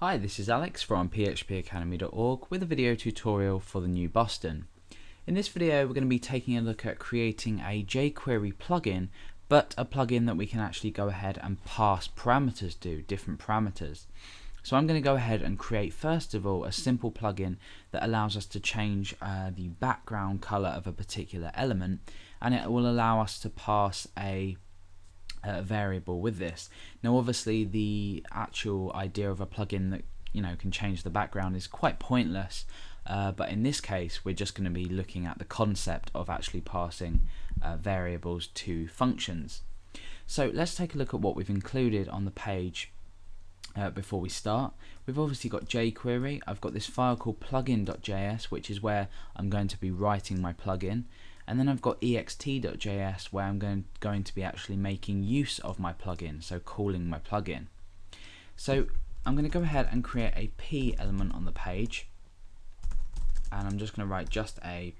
Hi, this is Alex from phpacademy.org with a video tutorial for the new Boston. In this video we're going to be taking a look at creating a jQuery plugin, but a plugin that we can actually go ahead and pass parameters to, different parameters. So I'm going to go ahead and create first of all a simple plugin that allows us to change the background color of a particular element, and it will allow us to pass a variable with this. Now obviously the actual idea of a plugin that can change the background is quite pointless, but in this case we're just going to be looking at the concept of actually passing variables to functions. So let's take a look at what we've included on the page before we start. We've obviously got jQuery. I've got this file called plugin.js, which is where I'm going to be writing my plugin. And then I've got ext.js, where I'm going to be actually making use of my plugin, so calling my plugin. So I'm going to go ahead and create a p element on the page, and I'm just going to write just a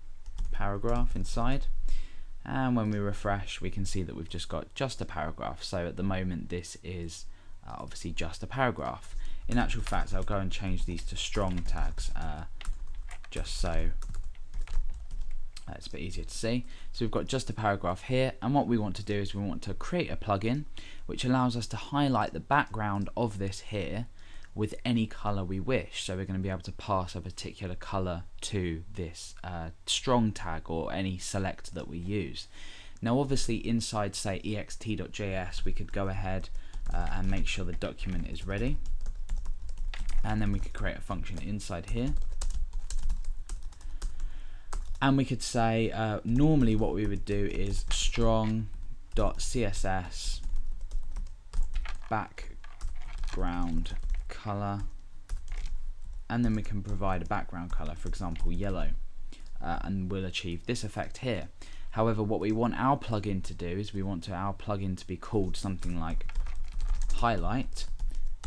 paragraph inside. And when we refresh, we can see that we've just got just a paragraph. So at the moment this is obviously just a paragraph. In actual fact, I'll go and change these to strong tags just so it's a bit easier to see. So we've got just a paragraph here, and what we want to do is we want to create a plugin which allows us to highlight the background of this here with any color we wish. So we're going to be able to pass a particular color to this strong tag or any select that we use. Now obviously inside say ext.js we could go ahead and make sure the document is ready, and then we could create a function inside here. And we could say normally what we would do is strong.css background color, and then we can provide a background color, for example yellow, and we'll achieve this effect here. However, what we want our plugin to do is we want our plugin to be called something like highlight,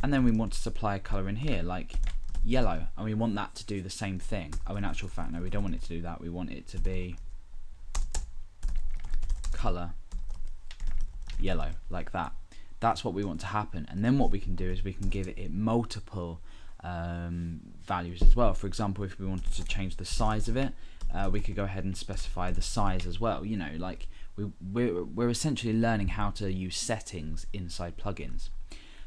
and then we want to supply a color in here like yellow, and we want that to do the same thing. Oh, in actual fact no, we don't want it to do that. We want it to be color yellow, like that. That's what we want to happen. And then what we can do is we can give it multiple values as well. For example, if we wanted to change the size of it, we could go ahead and specify the size as well. Like we're essentially learning how to use settings inside plugins.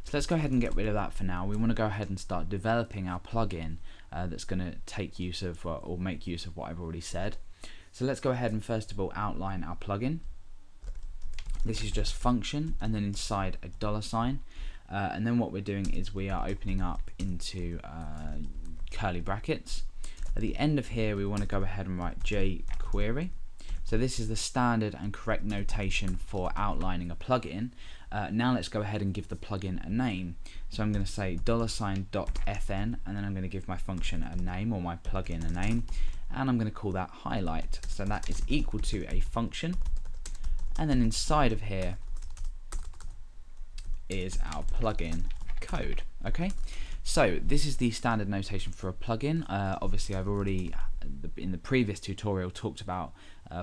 So let's go ahead and get rid of that for now. We want to go ahead and start developing our plugin that's going to take use of or make use of what I've already said. So let's go ahead and first of all outline our plugin. This is just function, and then inside a $, and then what we're doing is we are opening up into curly brackets. At the end of here we want to go ahead and write jQuery. So this is the standard and correct notation for outlining a plugin. Now let's go ahead and give the plugin a name. So I'm going to say $.fn, and then I'm going to give my function a name, or my plugin a name, and I'm going to call that highlight. So that is equal to a function, and then inside of here is our plugin code. Okay, so this is the standard notation for a plugin. Obviously I've already in the previous tutorial talked about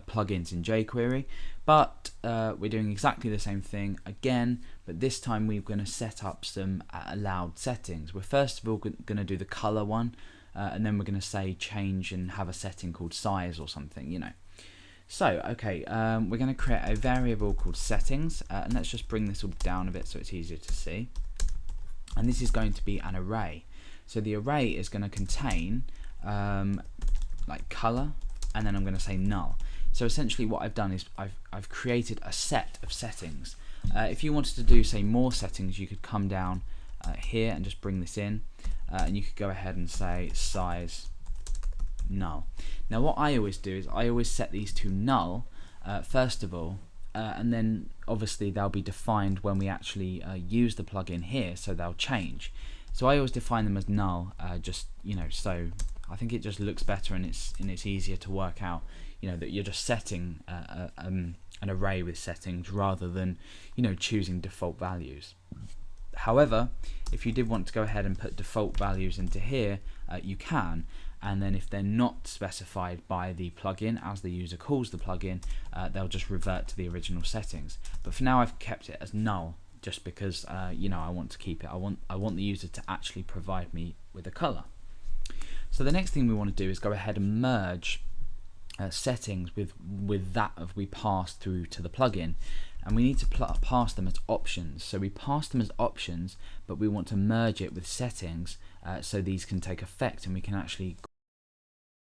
plugins in jQuery, but we're doing exactly the same thing again, but this time we're going to set up some allowed settings. We're first of all going to do the color one, and then we're going to say change and have a setting called size or something, So okay, we're going to create a variable called settings, and let's just bring this all down a bit so it's easier to see. And this is going to be an array. So the array is going to contain like color, and then I'm going to say null. So essentially what I've done is I've created a set of settings. If you wanted to do say more settings, you could come down here and just bring this in, and you could go ahead and say size null. Now what I always do is I always set these to null first of all, and then obviously they'll be defined when we actually use the plugin here, so they'll change. So I always define them as null, just so I think it just looks better, and it's easier to work out that you're just setting an array with settings rather than choosing default values. However, if you did want to go ahead and put default values into here, you can, and then if they're not specified by the plugin as the user calls the plugin, they'll just revert to the original settings. But for now I've kept it as null just because you know, I want to keep it. I want the user to actually provide me with a color. So the next thing we want to do is go ahead and merge settings with that of we pass through to the plugin, and we need to pass them as options. So we pass them as options, but we want to merge it with settings so these can take effect and we can actually